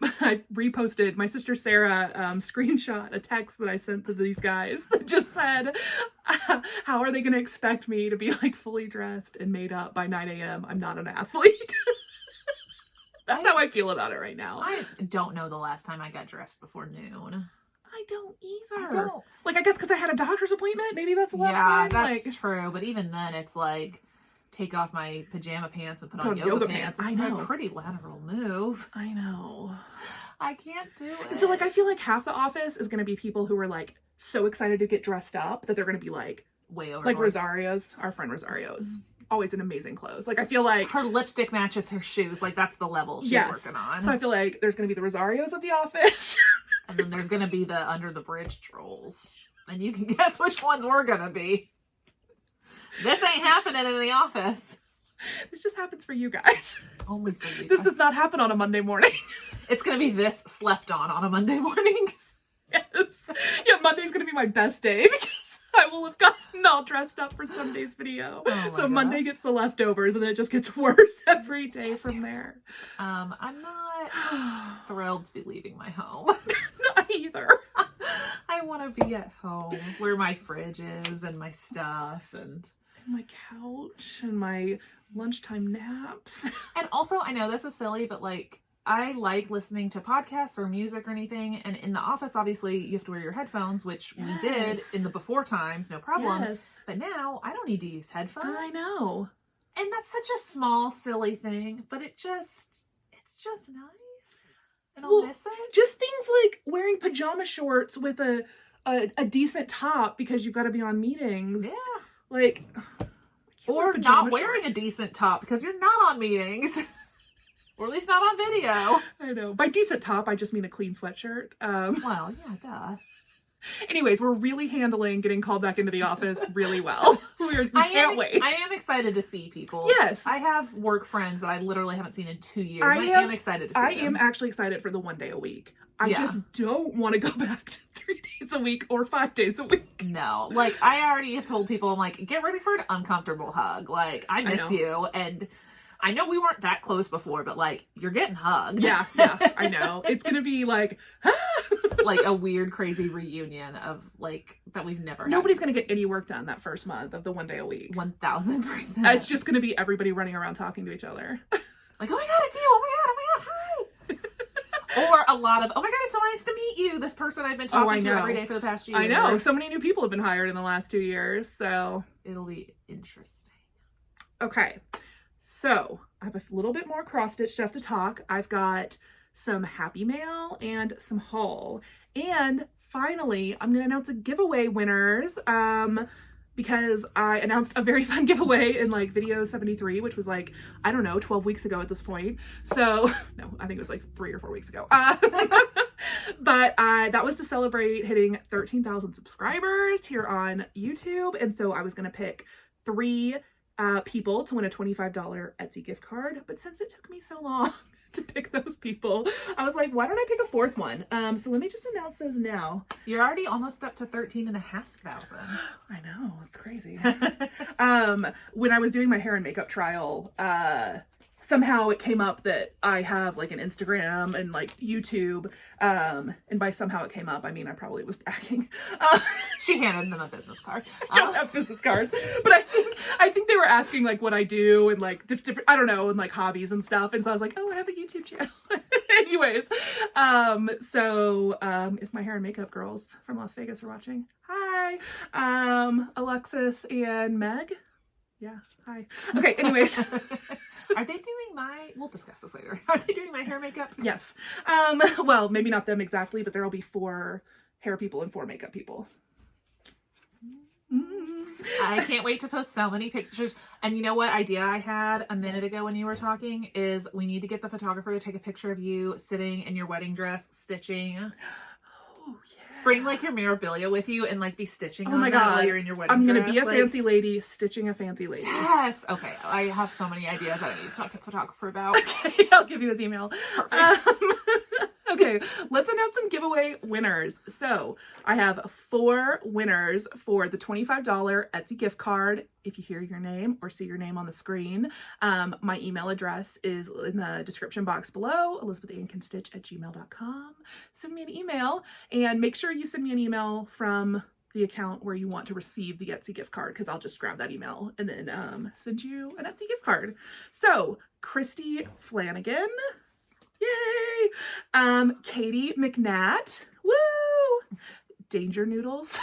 reposted my sister Sarah screenshot a text that I sent to these guys that just said, how are they going to expect me to be like fully dressed and made up by 9 a.m.? I'm not an athlete. That's how I feel about it right now.
I don't know the last time I got dressed before noon.
I don't either.
I don't.
Like, I guess because I had a doctor's appointment. Maybe that's the last time.
Yeah, that's true. But even then, it's like, take off my pajama pants and put on yoga pants. It's
I know.
a pretty lateral move.
I know.
I can't do it.
So, like, I feel like half the office is going to be people who are, like, so excited to get dressed up that they're going to be, like,
way over.
Like Rosario's, our friend Rosario's. Always in amazing clothes. Like, I feel like
her lipstick matches her shoes. Like, that's the level she's working on.
So I feel like there's going to be the Rosarios of the office.
And then there's going to be the Under the Bridge trolls. And you can guess which ones we're going to be. This ain't happening in the office.
This just happens for you guys.
Only for you guys.
This does not happen on a Monday morning.
It's going to be this slept on a Monday morning.
Yes. Yeah, Monday's going to be my best day because I will have gotten all dressed up for Sunday's video. So Monday gets the leftovers and then it just gets worse every day from there.
I'm not thrilled to be leaving my home.
Not either.
I want to be at home where my fridge is and my stuff and
my couch and my lunchtime naps.
And also, I know this is silly, but like, I like listening to podcasts or music or anything. And in the office, obviously, you have to wear your headphones, which we did in the before times, no problem.
Yes.
But now I don't need to use headphones.
I know.
And that's such a small, silly thing, but it's just nice. And I'll miss it.
Just things like wearing pajama shorts with a decent top because you've got to be on meetings.
Yeah.
Like,
or not wearing a decent top because you're not on meetings. Or at least not on video.
I know. By decent top, I just mean a clean sweatshirt.
Well, yeah, duh.
Anyways, we're really handling getting called back into the office really well. We can't wait.
I am excited to see people.
Yes.
I have work friends that I literally haven't seen in 2 years. I am excited to see them.
I am actually excited for the 1 day a week. I just don't want to go back to 3 days a week or 5 days a week.
No. Like, I already have told people, I'm like, get ready for an uncomfortable hug. Like, I miss you. And I know we weren't that close before, but like, you're getting hugged.
Yeah, I know. It's going to be like,
like a weird, crazy reunion of like, that we've never had.
Nobody's going to get any work done that first month of the 1 day a week.
1000%.
It's just going to be everybody running around talking to each other.
Like, oh my God, it's you. Oh my God, hi. Or a lot of, oh my God, it's so nice to meet you. This person I've been talking to every day for the past year.
I know. So many new people have been hired in the last 2 years. So
it'll be interesting.
Okay. So I have a little bit more cross-stitch stuff to talk. I've got some happy mail and some haul. And finally, I'm going to announce a giveaway winners because I announced a very fun giveaway in like video 73, which was like, I don't know, 12 weeks ago at this point. So, no, I think it was like 3 or 4 weeks ago. But that was to celebrate hitting 13,000 subscribers here on YouTube. And so I was going to pick 3 people to win a $25 Etsy gift card. But since it took me so long to pick those people, I was like, why don't I pick a fourth one? So let me just announce those now.
You're already almost up to 13,500.
I know, it's crazy. When I was doing my hair and makeup trial, somehow it came up that I have like an Instagram and like YouTube. And by somehow it came up, I mean, I probably was bragging.
She handed them a business card.
I don't have business cards, but I think they were asking like what I do and like different, I don't know, and like hobbies and stuff. And so I was like, oh, I have a YouTube channel. Anyways, if my hair and makeup girls from Las Vegas are watching, hi, Alexis and Meg. Yeah, hi. Okay, anyways.
Are they doing we'll discuss this later. Are they doing my hair makeup?
Yes. Well, maybe not them exactly, but there'll be 4 hair people and 4 makeup people.
I can't wait to post so many pictures. And you know what idea I had a minute ago when you were talking is we need to get the photographer to take a picture of you sitting in your wedding dress, stitching.
Oh, yeah.
Bring like your Mirabilia with you and like be stitching
oh
on
my
that
God.
while you're in your wedding
I'm
dress.
going to be a fancy lady stitching a fancy lady.
Yes. Okay. I have so many ideas that I need to talk to the photographer about.
Okay, I'll give you his email. Okay, let's announce some giveaway winners. So I have 4 winners for the $25 Etsy gift card. If you hear your name or see your name on the screen, my email address is in the description box below, elizabethankinstitch@gmail.com. Send me an email and make sure you send me an email from the account where you want to receive the Etsy gift card, because I'll just grab that email and then send you an Etsy gift card. So Christy Flanagan. Yay! Katie McNatt. Woo! Danger Noodles.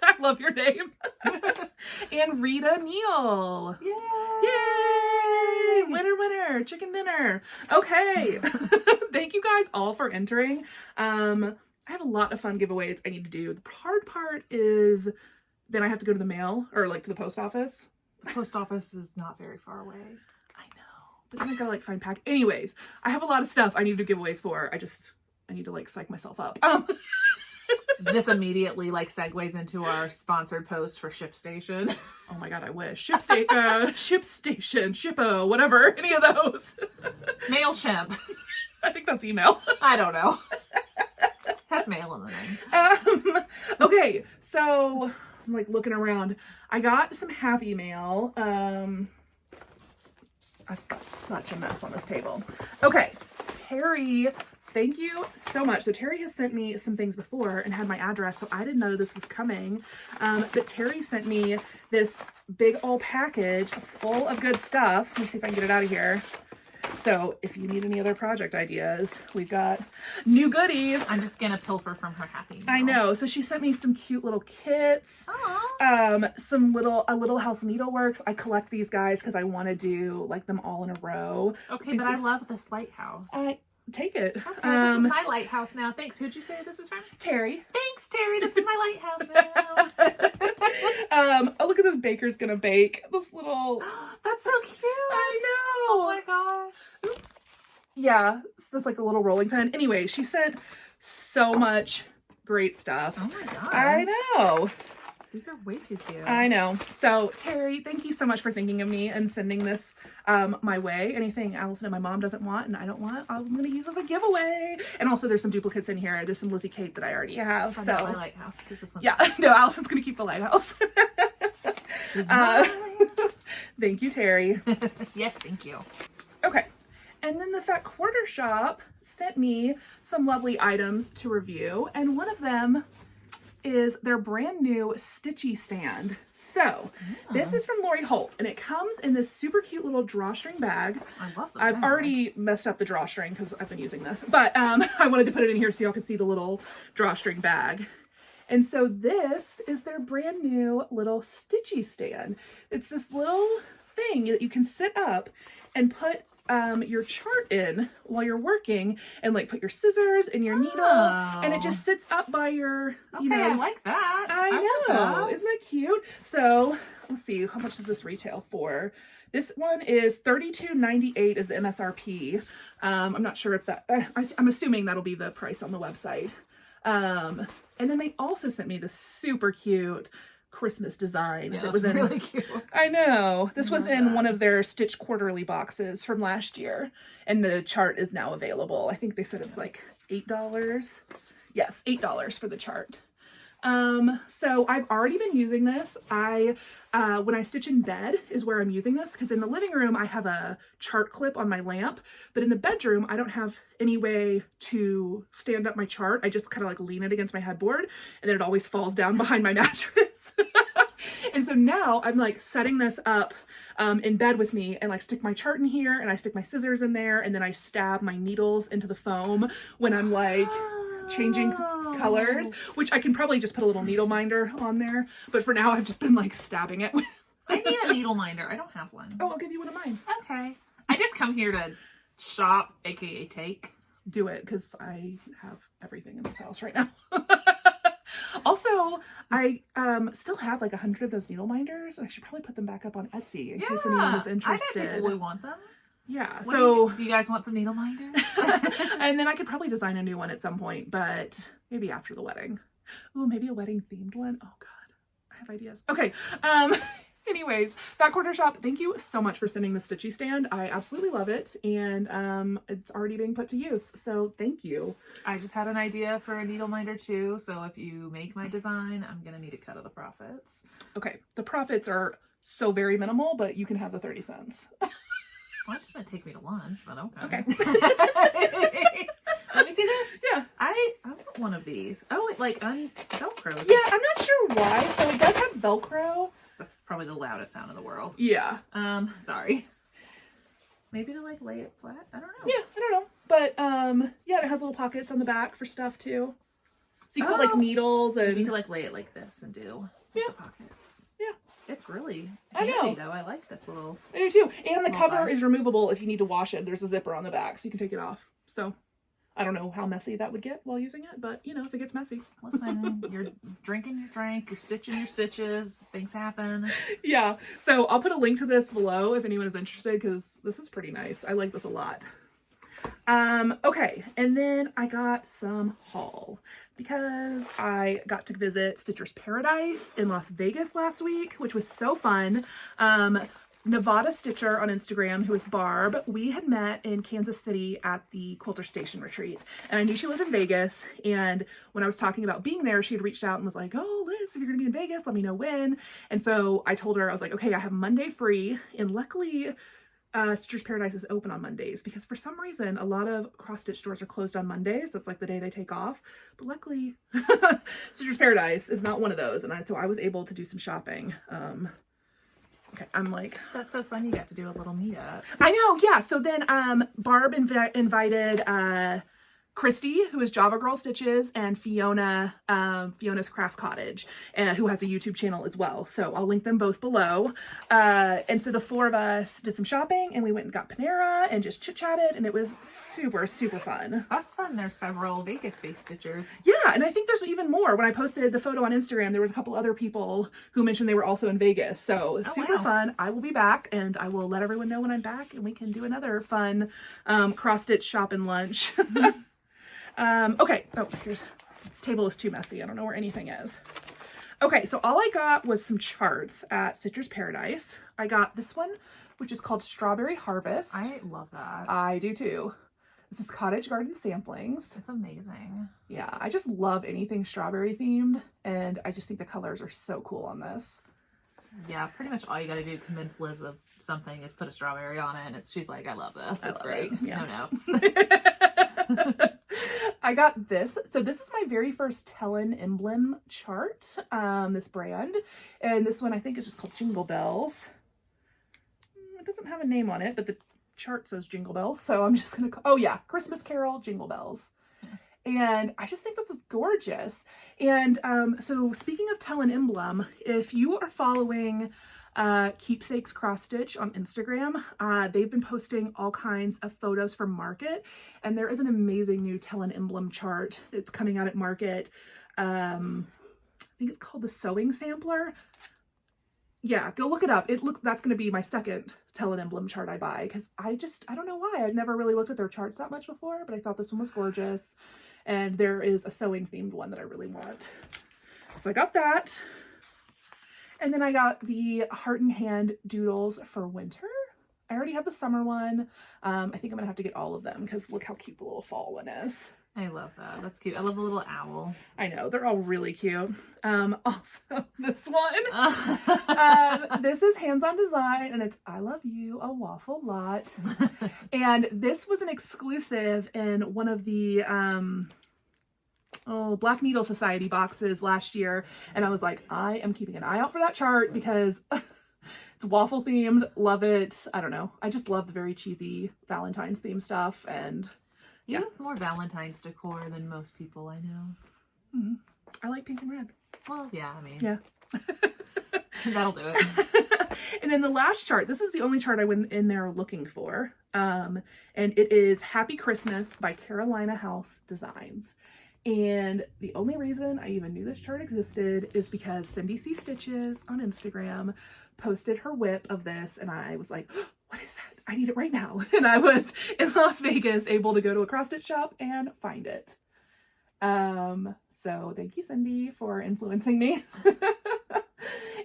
I love your name. And Rita Neal.
Yay!
Yay! Winner, winner, chicken dinner. Okay. Thank you guys all for entering. I have a lot of fun giveaways I need to do. The hard part is then I have to go to the mail or like to the post office.
The post office is not very far away.
But then I gotta like find pack. Anyways, I have a lot of stuff I need to do giveaways for. I need to like psych myself up.
This immediately like segues into our sponsored post for ShipStation.
Oh my God, I wish. ShipStation, Shippo, whatever, any of those.
MailChimp.
I think that's email.
I don't know. Have mail in the name.
Okay, so I'm like looking around. I got some happy mail. I've got such a mess on this table. Okay, Terry, thank you so much. So Terry has sent me some things before and had my address, so I didn't know this was coming. But Terry sent me this big old package full of good stuff. Let me see if I can get it out of here. So if you need any other project ideas, we've got new goodies.
I'm just gonna pilfer from her happy mail.
I know. So she sent me some cute little kits.
Aww.
A little house needleworks. I collect these guys because I want to do like them all in a row.
Okay, but I love this lighthouse.
Take it.
Okay, this is my lighthouse now. Thanks. Who'd you say this is from?
Terry.
Thanks, Terry. This is my lighthouse now.
Oh, look at this baker's gonna bake. This little.
That's so cute.
I know.
Oh my gosh.
Oops. Yeah, it's just like a little rolling pin. Anyway, she sent so much great stuff.
Oh my gosh.
I know.
These are way too cute.
I know. So Terry, thank you so much for thinking of me and sending this my way. Anything Allison and my mom doesn't want and I don't want, I'm going to use as a giveaway. And also there's some duplicates in here. There's some Lizzie Kate that I already have.
From
so
my lighthouse. This one's
no, Allison's going to keep the lighthouse.
She's mine.
Thank you, Terry.
Yes, thank you.
Okay. And then the Fat Quarter Shop sent me some lovely items to review. And one of them is their brand new Stitche stand. So this is from Lori Holt and it comes in this super cute little drawstring bag.
I love that.
I've already messed up the drawstring because I've been using this, but I wanted to put it in here so y'all could see the little drawstring bag. And so this is their brand new little Stitche stand. It's this little thing that you can sit up and put your chart in while you're working and like put your scissors and your needle and it just sits up by your, you know.
I like that.
I know. Isn't that cute? So let's see, how much does this retail for? This one is $32.98 is the MSRP. I'm not sure if that, I'm assuming that'll be the price on the website. And then they also sent me this super cute Christmas design.
Yeah,
that was in,
really cute.
I know. This was in one of their Stitch quarterly boxes from last year. And the chart is now available. I think they said it's like $8. Yes, $8 for the chart. So I've already been using this. When I stitch in bed is where I'm using this, because in the living room I have a chart clip on my lamp, but in the bedroom I don't have any way to stand up my chart. I just kind of like lean it against my headboard, and then it always falls down behind my mattress. And so now I'm like setting this up in bed with me, and like stick my chart in here, and I stick my scissors in there, and then I stab my needles into the foam when I'm like changing colors, which I can probably just put a little needle minder on there, but for now I've just been like stabbing it with
I need a needle minder. I don't have one.
Oh, I'll give you one of mine.
Okay. I just come here to shop, aka take.
Do it, because I have everything in this house right now. Also, I still have like 100 of those needle minders, and I should probably put them back up on Etsy in case anyone is interested.
I bet people would want them.
Yeah.
So do you guys want some needle minders?
And then I could probably design a new one at some point, but maybe after the wedding. Oh, maybe a wedding themed one. Oh God, I have ideas. Okay. Anyways, Back Quarter Shop, thank you so much for sending the Stitchy stand. I absolutely love it, and it's already being put to use, so thank you.
I just had an idea for a needle minder too, so if you make my design, I'm gonna need a cut of the profits.
Okay, the profits are so very minimal, but you can have the 30 cents.
Well, it's just gonna take me to lunch, but okay.
Okay.
Let me see this.
Yeah.
I want one of these. Oh, it like Velcros.
Yeah, I'm not sure why. So it does have Velcro.
That's probably the loudest sound in the world.
Yeah.
Sorry. Maybe to like lay it flat? I don't know.
Yeah, I don't know. But yeah, it has little pockets on the back for stuff too. So you put like needles and
you can like lay it like this and do the pockets.
Yeah.
It's really
I
handy,
know.
though. I like this little.
I do too. And the cover
bag.
is removable if you need to wash it. There's a zipper on the back, so you can take it off. So I don't know how messy that would get while using it, but you know, if it gets messy.
Listen, you're drinking your drink, you're stitching your stitches, things happen.
Yeah. So I'll put a link to this below if anyone is interested, because this is pretty nice. I like this a lot. Okay, and then I got some haul because I got to visit Stitcher's Paradise in Las Vegas last week, which was so fun. Nevada Stitcher on Instagram, who is Barb, we had met in Kansas City at the Quilter Station retreat, and I knew she lived in Vegas, and when I was talking about being there, she had reached out and was like, oh, Liz, if you're gonna be in Vegas, let me know when. And so I told her, I was like, okay, I have Monday free, and luckily Stitcher's Paradise is open on Mondays, because for some reason a lot of cross stitch stores are closed on Mondays. That's like the day they take off, but luckily Stitcher's Paradise is not one of those, and so I was able to do some shopping. Okay, I'm like...
That's so fun, you got to do a little meetup.
I know, yeah. So then Barb invited Christy, who is Java Girl Stitches, and Fiona, Fiona's Craft Cottage, who has a YouTube channel as well. So I'll link them both below. And so the four of us did some shopping, and we went and got Panera and just chit-chatted, and it was super, super fun.
That's fun. There's several Vegas-based stitchers.
Yeah, and I think there's even more. When I posted the photo on Instagram, there was a couple other people who mentioned they were also in Vegas. So super fun. I will be back, and I will let everyone know when I'm back, and we can do another fun cross-stitch shop and lunch. Okay. Oh, this table is too messy. I don't know where anything is. Okay, so all I got was some charts at Stitcher's Paradise. I got this one, which is called Strawberry Harvest.
I love that.
I do too. This is Cottage Garden Samplings.
It's amazing.
Yeah, I just love anything strawberry themed, and I just think the colors are so cool on this.
Yeah, pretty much all you got to do to convince Liz of something is put a strawberry on it, and she's like, I love this. It's great.
Yeah.
No notes.
I got this. So this is my very first Towne emblem chart, this brand. And this one I think is just called Jingle Bells. It doesn't have a name on it, but the chart says Jingle Bells. So I'm just going to, oh yeah, Christmas Carol, Jingle Bells. And I just think this is gorgeous. And so speaking of Towne emblem, if you are following Keepsakes Cross Stitch on Instagram, they've been posting all kinds of photos from Market, and there is an amazing new Towne emblem chart that's coming out at Market. I think it's called the Sewing Sampler. Yeah, go look it up. That's going to be my second Towne emblem chart I buy, because I don't know why. I'd never really looked at their charts that much before, but I thought this one was gorgeous. And there is a sewing themed one that I really want. So I got that. And then I got the Heart and Hand doodles for winter. I already have the summer one. I think I'm gonna have to get all of them because look how cute the little fall one is.
I love that. That's cute. I love the little owl.
I know, they're all really cute. Also, this one. This is Hands On Design, and it's I Love You a Waffle Lot. And this was an exclusive in one of the Black Needle Society boxes last year. And I was like, I am keeping an eye out for that chart because it's waffle themed. Love it. I don't know. I just love the very cheesy Valentine's theme stuff. And
you have more Valentine's decor than most people I know.
Mm-hmm. I like pink and red.
Well, yeah, I mean.
Yeah.
That'll do it.
And then the last chart, this is the only chart I went in there looking for. And it is Happy Christmas by Carolina House Designs. And the only reason I even knew this chart existed is because Cindy C. Stitches on Instagram posted her whip of this, and I was like, oh, what is that? I need it right now. And I was in Las Vegas able to go to a cross stitch shop and find it. So thank you, Cindy, for influencing me.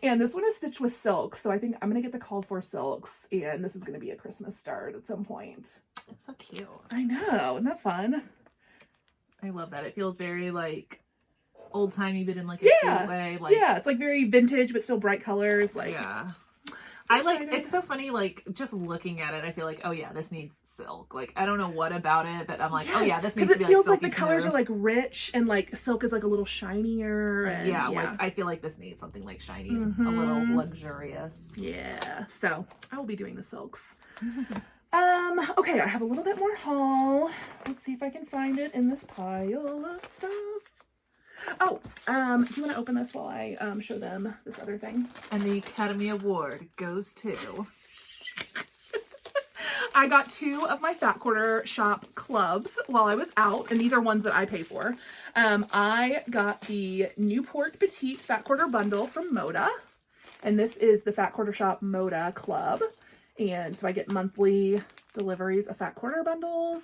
And this one is stitched with silk, so I think I'm gonna get the called for silks, and this is gonna be a Christmas start at some point.
It's so cute.
I know, isn't that fun?
I love that. It feels very like old timey, but in like a cute way. Like,
yeah, it's like very vintage, but still bright colors. Like,
yeah. I like, it's so funny, like, just looking at it, I feel like, oh yeah, this needs silk. Like, I don't know what about it, but I'm like, oh yeah, this needs to be like silky. Because it feels like
the colors are like rich, and like silk is like a little shinier. And,
yeah, like, I feel like this needs something like shiny and a little luxurious.
Yeah, so I will be doing the silks. Okay, I have a little bit more haul. Let's see if I can find it in this pile of stuff. Oh, do you want to open this while I show them this other thing?
And the Academy Award goes to...
I got 2 of my Fat Quarter Shop clubs while I was out, and these are ones that I pay for. I got the Newport Petite Fat Quarter Bundle from Moda, and this is the Fat Quarter Shop Moda Club. And so I get monthly deliveries of Fat Quarter bundles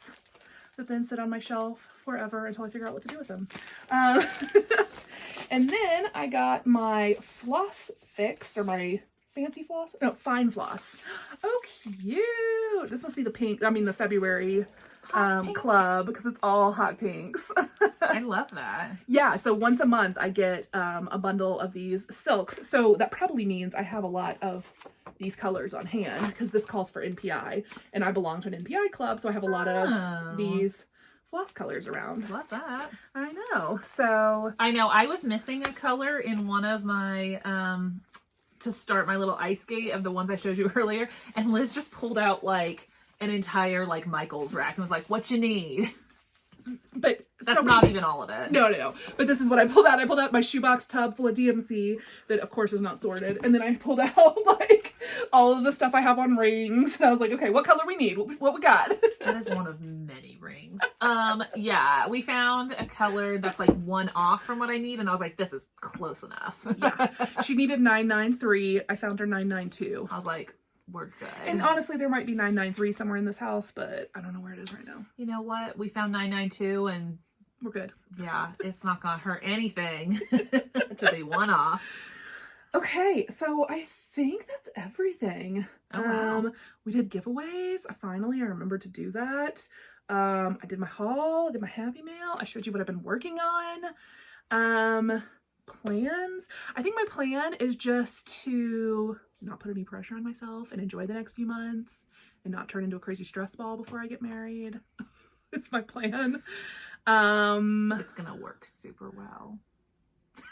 that then sit on my shelf forever until I figure out what to do with them. And then I got my Floss Fix, or my fancy floss? No, fine floss. Oh, cute. This must be the pink, I mean the February club, because it's all hot pinks.
I love that.
Yeah, so once a month I get a bundle of these silks. So that probably means I have a lot of these colors on hand, because this calls for NPI, and I belong to an NPI club, so I have a lot of these floss colors around.
Love that.
I know. So
I know I was missing a color in one of my to start my little ice skate of the ones I showed you earlier, and Liz just pulled out like an entire like Michael's rack and was like, what you need?
But
that's not even all of it.
No. But this is what I pulled out. I pulled out my shoebox tub full of DMC that of course is not sorted. And then I pulled out like all of the stuff I have on rings. And I was like, okay, what color we need? What we got?
That is one of many rings. Yeah, we found a color that's like one off from what I need. And I was like, this is close enough.
Yeah. She needed 993. I found her 992.
I was like, we're good.
And honestly, there might be 993 somewhere in this house, but I don't know where it is right now.
You know what? We found 992 and
we're good.
Yeah, it's not gonna hurt anything to be one off.
Okay, so I think that's everything.
Oh, wow.
We did giveaways. I remembered to do that. I did my haul, I did my Happy Mail. I showed you what I've been working on. Plans. I think my plan is just to not put any pressure on myself and enjoy the next few months and not turn into a crazy stress ball before I get married. It's my plan.
It's gonna work super well.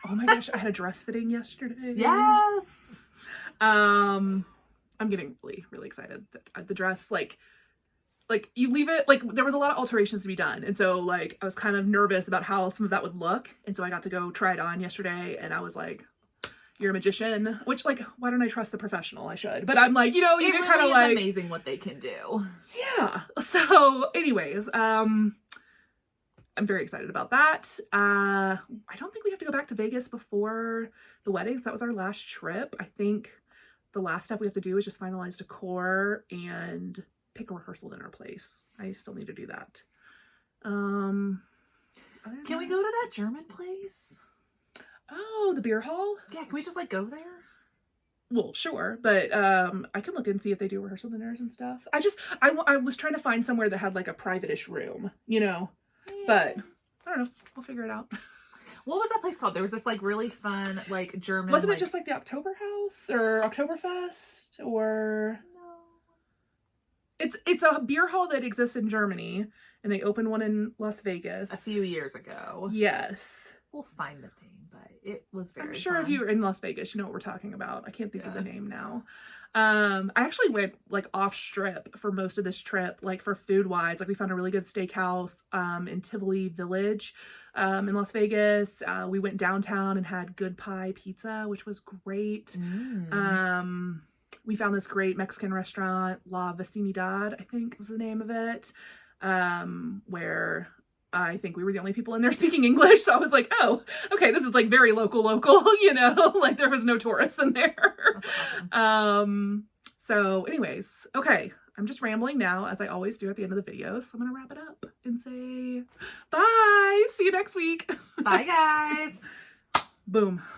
Oh my gosh, I had a dress fitting yesterday.
Yes.
I'm getting really, really excited. The dress, like you leave it, like there was a lot of alterations to be done. And so like, I was kind of nervous about how some of that would look. And so I got to go try it on yesterday and I was like, you're a magician, which like, why don't I trust the professional? I should, but I'm like, you know, you can kind of like,
amazing what they can do.
Yeah. So anyways, I'm very excited about that. I don't think we have to go back to Vegas before the weddings. That was our last trip. I think the last step we have to do is just finalize decor and pick a rehearsal dinner place. I still need to do that. Can
we go to that German place?
Oh, the beer hall?
Yeah, can we just like go there?
well, sure, but I can look and see if they do rehearsal dinners and stuff. I was trying to find somewhere that had like a private-ish room, you know, but I don't know. We'll figure it out.
What was that place called? There was this like really fun like German.
Wasn't
like...
it just like the Oktober House or Oktoberfest or? No. It's a beer hall that exists in Germany, and they opened one in Las Vegas
a few years ago.
Yes.
We'll find the name, but it was very
I'm sure
fun.
if you're in Las Vegas, you know what we're talking about. I can't think of the name now. I actually went like off strip for most of this trip, like for food wise. Like we found a really good steakhouse in Tivoli Village in Las Vegas. We went downtown and had Good Pie Pizza, which was great. We found this great Mexican restaurant, La Vecindad, I think was the name of it, where I think we were the only people in there speaking English. So I was like, oh, okay, this is like very local, you know, like there was no tourists in there. Awesome. So anyways, okay, I'm just rambling now as I always do at the end of the video. So I'm going to wrap it up and say bye. See you next week.
Bye guys.
Boom.